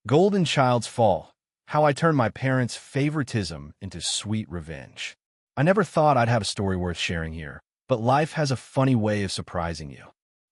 Golden Child's Fall: How I Turned My Parents' Favoritism into Sweet Revenge. I never thought I'd have a story worth sharing here, but life has a funny way of surprising you.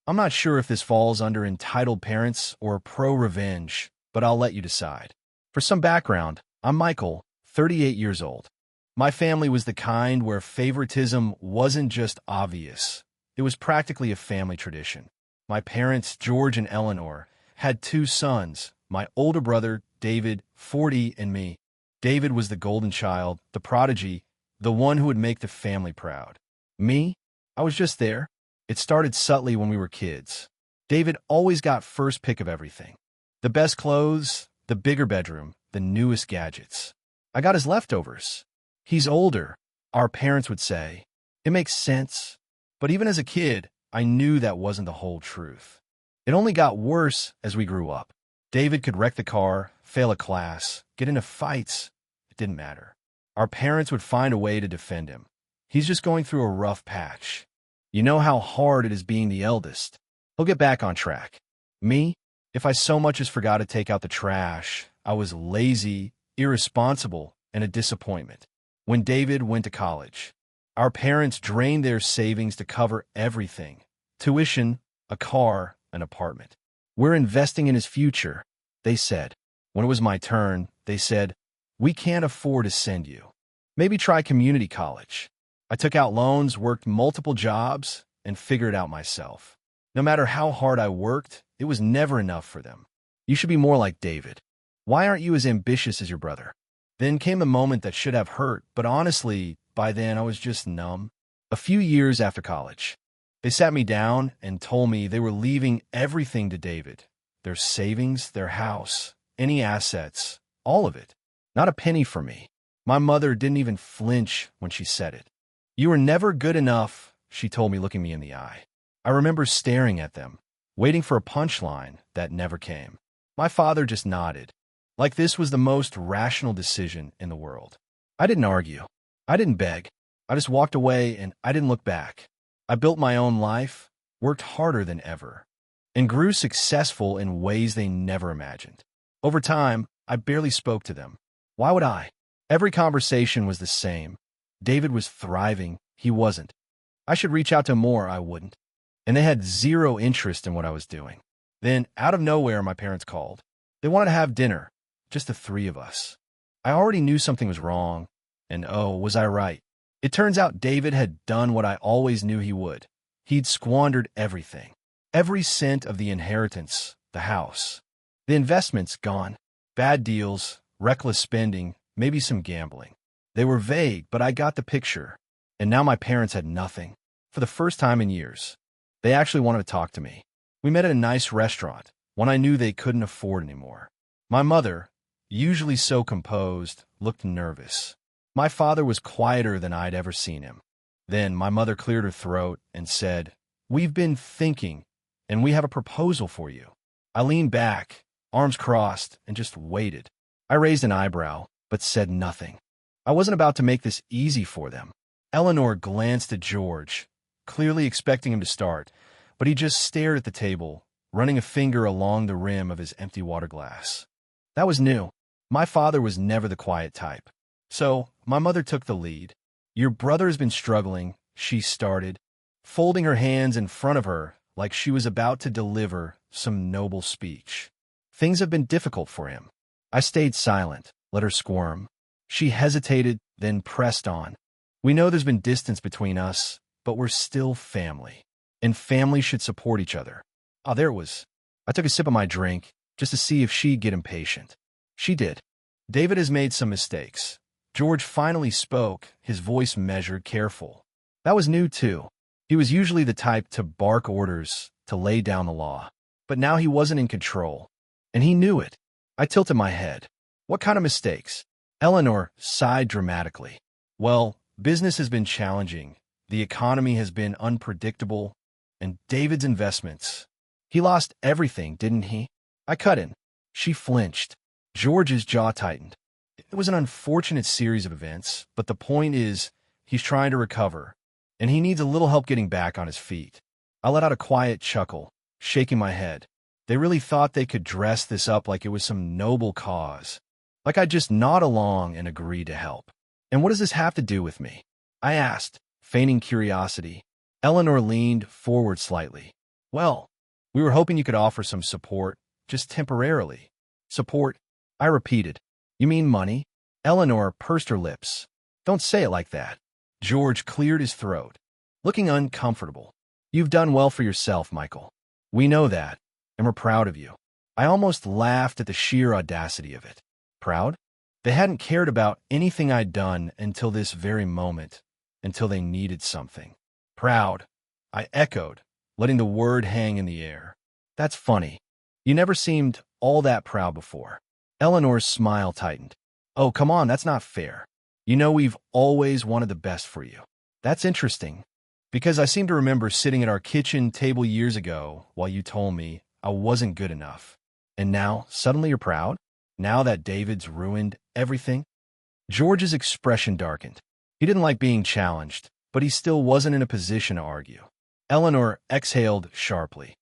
I'm not sure if this falls under entitled parents or pro-revenge, but I'll let you decide. For some background, I'm Michael, 38 years old. My family was the kind where favoritism wasn't just obvious. It was practically a family tradition. My parents, George and Eleanor, had two sons, my older brother, David, 40, and me. David was the golden child, the prodigy, the one who would make the family proud. Me? I was just there. It started subtly when we were kids. David always got first pick of everything. The best clothes, the bigger bedroom, the newest gadgets. I got his leftovers. He's older, our parents would say. It makes sense. But even as a kid, I knew that wasn't the whole truth. It only got worse as we grew up. David could wreck the car, fail a class, get into fights. It didn't matter. Our parents would find a way to defend him. He's just going through a rough patch. You know how hard it is being the eldest. He'll get back on track. Me? If I so much as forgot to take out the trash, I was lazy, irresponsible, and a disappointment. When David went to college, our parents drained their savings to cover everything: tuition, a car, an apartment. We're investing in his future, they said. When it was my turn, they said, we can't afford to send you. Maybe try community college. I took out loans, worked multiple jobs, and figured it out myself. No matter how hard I worked, it was never enough for them. You should be more like David. Why aren't you as ambitious as your brother? Then came a moment that should have hurt, but honestly, by then I was just numb. A few years after college, they sat me down and told me they were leaving everything to David. Their savings, their house, any assets, all of it. Not a penny for me. My mother didn't even flinch when she said it. You were never good enough, she told me, looking me in the eye. I remember staring at them, waiting for a punchline that never came. My father just nodded, like this was the most rational decision in the world. I didn't argue. I didn't beg. I just walked away and I didn't look back. I built my own life, worked harder than ever, and grew successful in ways they never imagined. Over time, I barely spoke to them. Why would I? Every conversation was the same. David was thriving. He wasn't. I should reach out to him more. I wouldn't. And they had zero interest in what I was doing. Then, out of nowhere, my parents called. They wanted to have dinner, just the three of us. I already knew something was wrong, and oh, was I right. It turns out David had done what I always knew he would. He'd squandered everything. Every cent of the inheritance, the house. The investments gone. Bad deals, reckless spending, maybe some gambling. They were vague, but I got the picture. And now my parents had nothing. For the first time in years, they actually wanted to talk to me. We met at a nice restaurant, one I knew they couldn't afford anymore. My mother, usually so composed, looked nervous. My father was quieter than I'd ever seen him. Then my mother cleared her throat and said, we've been thinking, and we have a proposal for you. I leaned back, arms crossed, and just waited. I raised an eyebrow, but said nothing. I wasn't about to make this easy for them. Eleanor glanced at George, clearly expecting him to start, but he just stared at the table, running a finger along the rim of his empty water glass. That was new. My father was never the quiet type. So, my mother took the lead. Your brother has been struggling, she started, folding her hands in front of her like she was about to deliver some noble speech. Things have been difficult for him. I stayed silent, let her squirm. She hesitated, then pressed on. We know there's been distance between us, but we're still family. And families should support each other. Ah, there it was. I took a sip of my drink, just to see if she'd get impatient. She did. David has made some mistakes. George finally spoke, his voice measured, careful. That was new, too. He was usually the type to bark orders, to lay down the law. But now he wasn't in control. And he knew it. I tilted my head. What kind of mistakes? Eleanor sighed dramatically. Well, business has been challenging. The economy has been unpredictable. And David's investments. He lost everything, didn't he? I cut in. She flinched. George's jaw tightened. It was an unfortunate series of events, but the point is, he's trying to recover, and he needs a little help getting back on his feet. I let out a quiet chuckle, shaking my head. They really thought they could dress this up like it was some noble cause. Like I'd just nod along and agree to help. And what does this have to do with me? I asked, feigning curiosity. Eleanor leaned forward slightly. Well, we were hoping you could offer some support, just temporarily. Support? I repeated. You mean money? Eleanor pursed her lips. Don't say it like that. George cleared his throat, looking uncomfortable. You've done well for yourself, Michael. We know that, and we're proud of you. I almost laughed at the sheer audacity of it. Proud? They hadn't cared about anything I'd done until this very moment, until they needed something. Proud, I echoed, letting the word hang in the air. That's funny. You never seemed all that proud before. Eleanor's smile tightened. Oh, come on, that's not fair. You know we've always wanted the best for you. That's interesting, because I seem to remember sitting at our kitchen table years ago while you told me I wasn't good enough. And now, suddenly you're proud? Now that David's ruined everything? George's expression darkened. He didn't like being challenged, but he still wasn't in a position to argue. Eleanor exhaled sharply.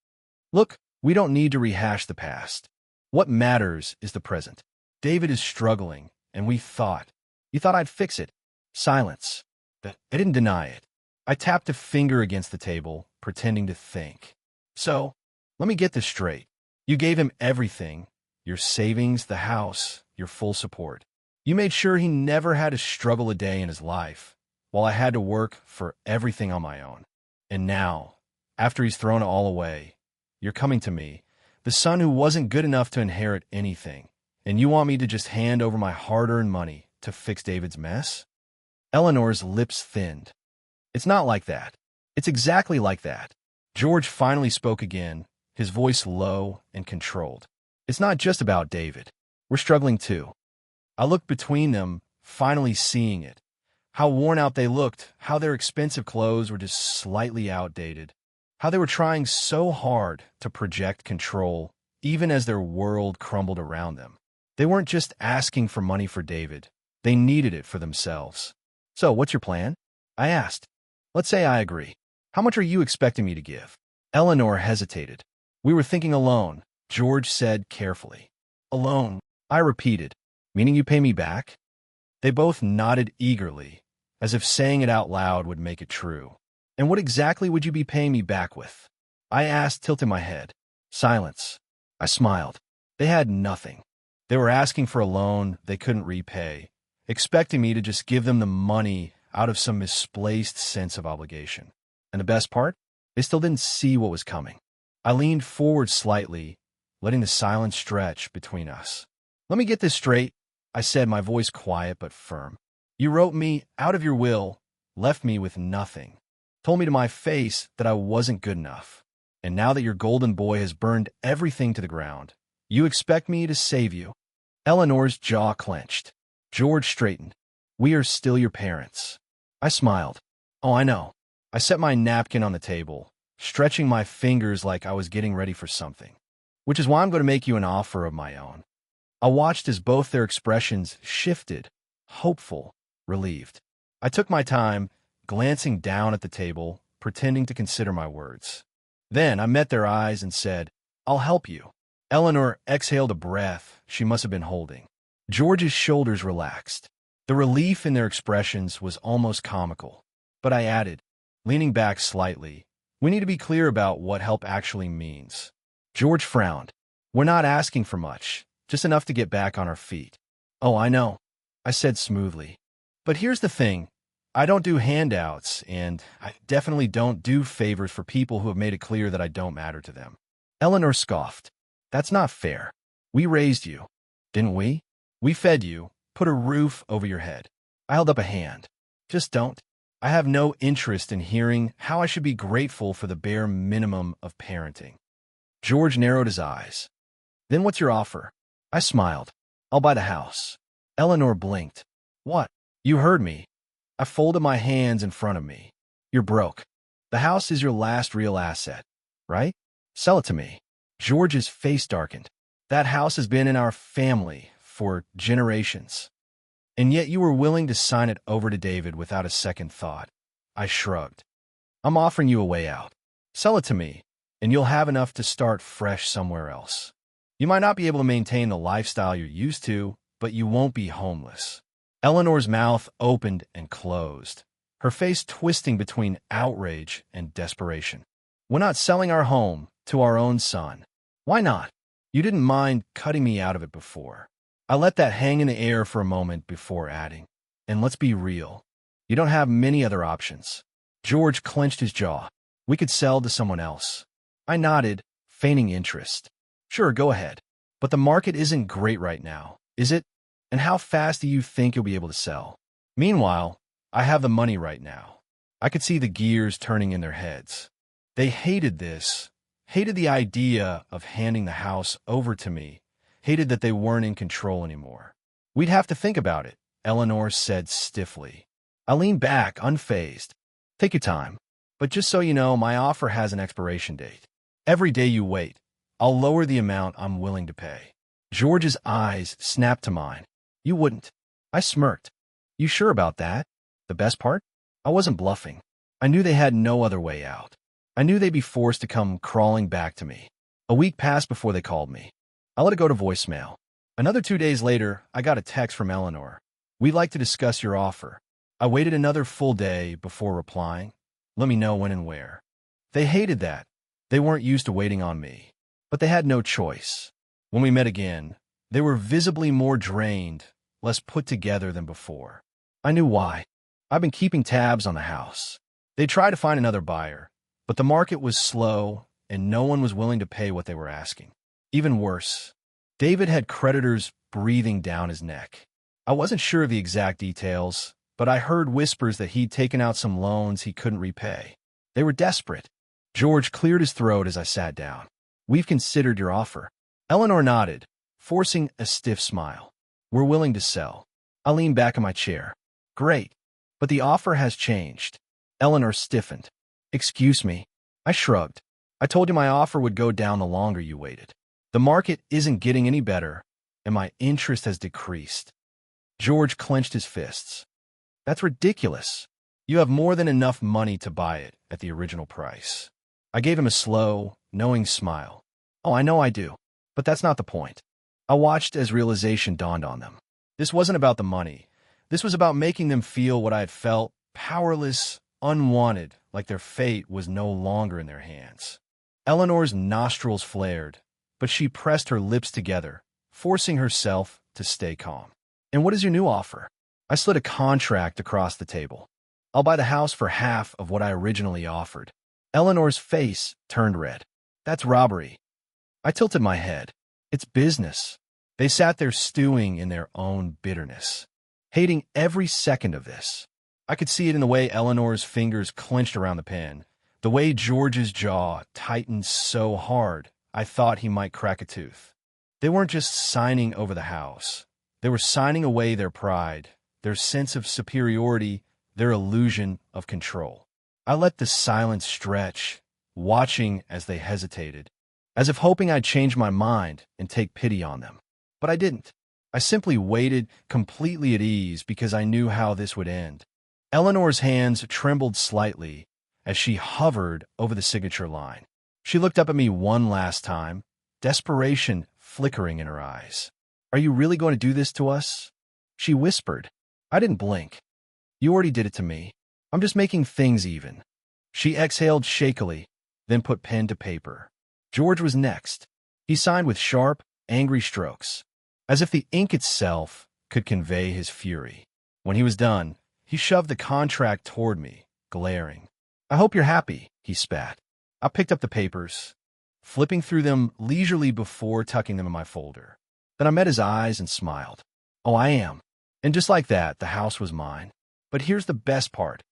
Look, we don't need to rehash the past. What matters is the present. David is struggling, and you thought I'd fix it. Silence. I didn't deny it. I tapped a finger against the table, pretending to think. So, let me get this straight. You gave him everything, your savings, the house, your full support. You made sure he never had to struggle a day in his life, while I had to work for everything on my own. And now, after he's thrown it all away, you're coming to me, the son who wasn't good enough to inherit anything, and you want me to just hand over my hard-earned money to fix David's mess? Eleanor's lips thinned. It's not like that. It's exactly like that. George finally spoke again, his voice low and controlled. It's not just about David. We're struggling too. I looked between them, finally seeing it. How worn out they looked, how their expensive clothes were just slightly outdated, how they were trying so hard to project control, even as their world crumbled around them. They weren't just asking for money for David. They needed it for themselves. So, what's your plan? I asked. Let's say I agree. How much are you expecting me to give? Eleanor hesitated. We were thinking alone, George said carefully. Alone, I repeated. Meaning you pay me back? They both nodded eagerly, as if saying it out loud would make it true. And what exactly would you be paying me back with? I asked, tilting my head. Silence. I smiled. They had nothing. They were asking for a loan they couldn't repay, expecting me to just give them the money out of some misplaced sense of obligation. And the best part? They still didn't see what was coming. I leaned forward slightly, letting the silence stretch between us. Let me get this straight, I said, my voice quiet but firm. You wrote me out of your will, left me with nothing, told me to my face that I wasn't good enough. And now that your golden boy has burned everything to the ground, you expect me to save you? Eleanor's jaw clenched. George straightened. We are still your parents. I smiled. Oh, I know. I set my napkin on the table, stretching my fingers like I was getting ready for something. Which is why I'm going to make you an offer of my own. I watched as both their expressions shifted, hopeful, relieved. I took my time, glancing down at the table, pretending to consider my words. Then I met their eyes and said, I'll help you. Eleanor exhaled a breath she must have been holding. George's shoulders relaxed. The relief in their expressions was almost comical. But I added, leaning back slightly, we need to be clear about what help actually means. George frowned. We're not asking for much, just enough to get back on our feet. Oh, I know, I said smoothly. But here's the thing. I don't do handouts, and I definitely don't do favors for people who have made it clear that I don't matter to them. Eleanor scoffed. That's not fair. We raised you, didn't we? We fed you, put a roof over your head. I held up a hand. Just don't. I have no interest in hearing how I should be grateful for the bare minimum of parenting. George narrowed his eyes. Then what's your offer? I smiled. I'll buy the house. Eleanor blinked. What? You heard me. I folded my hands in front of me. You're broke. The house is your last real asset, right? Sell it to me. George's face darkened. That house has been in our family for generations. And yet you were willing to sign it over to David without a second thought. I shrugged. I'm offering you a way out. Sell it to me. and you'll have enough to start fresh somewhere else. You might not be able to maintain the lifestyle you're used to, but you won't be homeless." Eleanor's mouth opened and closed, her face twisting between outrage and desperation. "We're not selling our home to our own son." "Why not? You didn't mind cutting me out of it before." I let that hang in the air for a moment before adding, "And let's be real. You don't have many other options." George clenched his jaw. "We could sell to someone else." I nodded, feigning interest. "Sure, go ahead. But the market isn't great right now, is it? And how fast do you think you'll be able to sell?" Meanwhile, I have the money right now. I could see the gears turning in their heads. They hated this, hated the idea of handing the house over to me, hated that they weren't in control anymore. "We'd have to think about it," Eleanor said stiffly. I leaned back, unfazed. "Take your time. But just so you know, my offer has an expiration date. Every day you wait, I'll lower the amount I'm willing to pay." George's eyes snapped to mine. "You wouldn't." I smirked. "You sure about that?" The best part? I wasn't bluffing. I knew they had no other way out. I knew they'd be forced to come crawling back to me. A week passed before they called me. I let it go to voicemail. Another 2 days later, I got a text from Eleanor. "We'd like to discuss your offer." I waited another full day before replying. "Let me know when and where." They hated that. They weren't used to waiting on me. But they had no choice. When we met again, they were visibly more drained, less put together than before. I knew why. I've been keeping tabs on the house. They tried to find another buyer, but the market was slow and no one was willing to pay what they were asking. Even worse, David had creditors breathing down his neck. I wasn't sure of the exact details, but I heard whispers that he'd taken out some loans he couldn't repay. They were desperate. George cleared his throat as I sat down. "We've considered your offer." Eleanor nodded, forcing a stiff smile. "We're willing to sell." I leaned back in my chair. "Great. But the offer has changed." Eleanor stiffened. "Excuse me." I shrugged. "I told you my offer would go down the longer you waited. The market isn't getting any better, and my interest has decreased." George clenched his fists. "That's ridiculous. You have more than enough money to buy it at the original price." I gave him a slow, knowing smile. "Oh, I know I do. But that's not the point." I watched as realization dawned on them. This wasn't about the money. This was about making them feel what I had felt, powerless, unwanted, like their fate was no longer in their hands. Eleanor's nostrils flared, but she pressed her lips together, forcing herself to stay calm. "And what is your new offer?" I slid a contract across the table. "I'll buy the house for half of what I originally offered." Eleanor's face turned red. "That's robbery." I tilted my head. "It's business." They sat there stewing in their own bitterness, hating every second of this. I could see it in the way Eleanor's fingers clenched around the pen, the way George's jaw tightened so hard I thought he might crack a tooth. They weren't just signing over the house. They were signing away their pride, their sense of superiority, their illusion of control. I let the silence stretch, watching as they hesitated, as if hoping I'd change my mind and take pity on them. But I didn't. I simply waited, completely at ease, because I knew how this would end. Eleanor's hands trembled slightly as she hovered over the signature line. She looked up at me one last time, desperation flickering in her eyes. "Are you really going to do this to us?" she whispered. I didn't blink. "You already did it to me. I'm just making things even." She exhaled shakily, then put pen to paper. George was next. He signed with sharp, angry strokes, as if the ink itself could convey his fury. When he was done, he shoved the contract toward me, glaring. "I hope you're happy," he spat. I picked up the papers, flipping through them leisurely before tucking them in my folder. Then I met his eyes and smiled. "Oh, I am." And just like that, the house was mine. But here's the best part.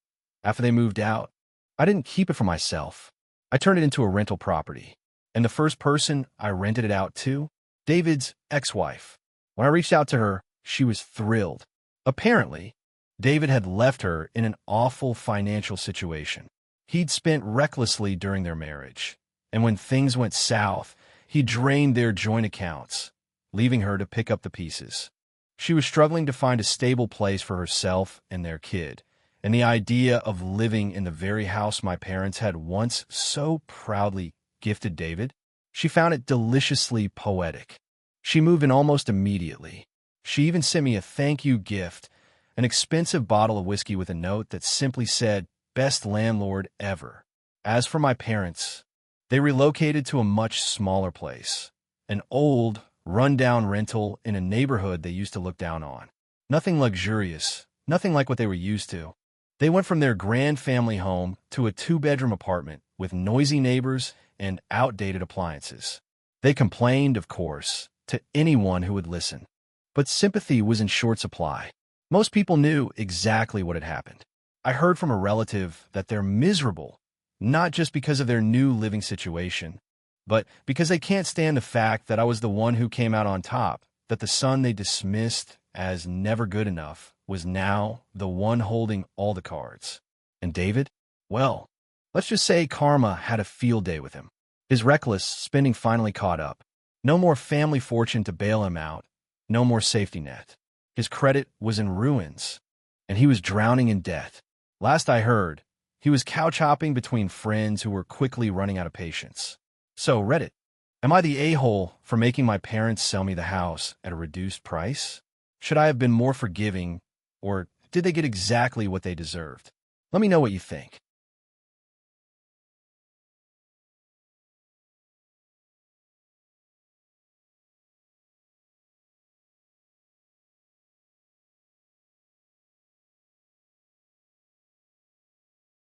After they moved out, I didn't keep it for myself. I turned it into a rental property. And the first person I rented it out to, David's ex-wife. When I reached out to her, she was thrilled. Apparently, David had left her in an awful financial situation. He'd spent recklessly during their marriage, and when things went south, he drained their joint accounts, leaving her to pick up the pieces. She was struggling to find a stable place for herself and their kid, and the idea of living in the very house my parents had once so proudly gifted David. She found it deliciously poetic. She moved in almost immediately. She even sent me a thank you gift, an expensive bottle of whiskey with a note that simply said, "Best landlord ever." As for my parents, they relocated to a much smaller place, an old, run-down rental in a neighborhood they used to look down on. Nothing luxurious, nothing like what they were used to. They went from their grand family home to a two-bedroom apartment with noisy neighbors and outdated appliances. They complained, of course, to anyone who would listen. But sympathy was in short supply. Most people knew exactly what had happened. I heard from a relative that they're miserable, not just because of their new living situation, but because they can't stand the fact that I was the one who came out on top, that the son they dismissed as never good enough was now the one holding all the cards. And David? Well, let's just say karma had a field day with him. His reckless spending finally caught up. No more family fortune to bail him out. No more safety net. His credit was in ruins, and he was drowning in debt. Last I heard, he was couch hopping between friends who were quickly running out of patience. So, Reddit, am I the a-hole for making my parents sell me the house at a reduced price? Should I have been more forgiving, or did they get exactly what they deserved? Let me know what you think.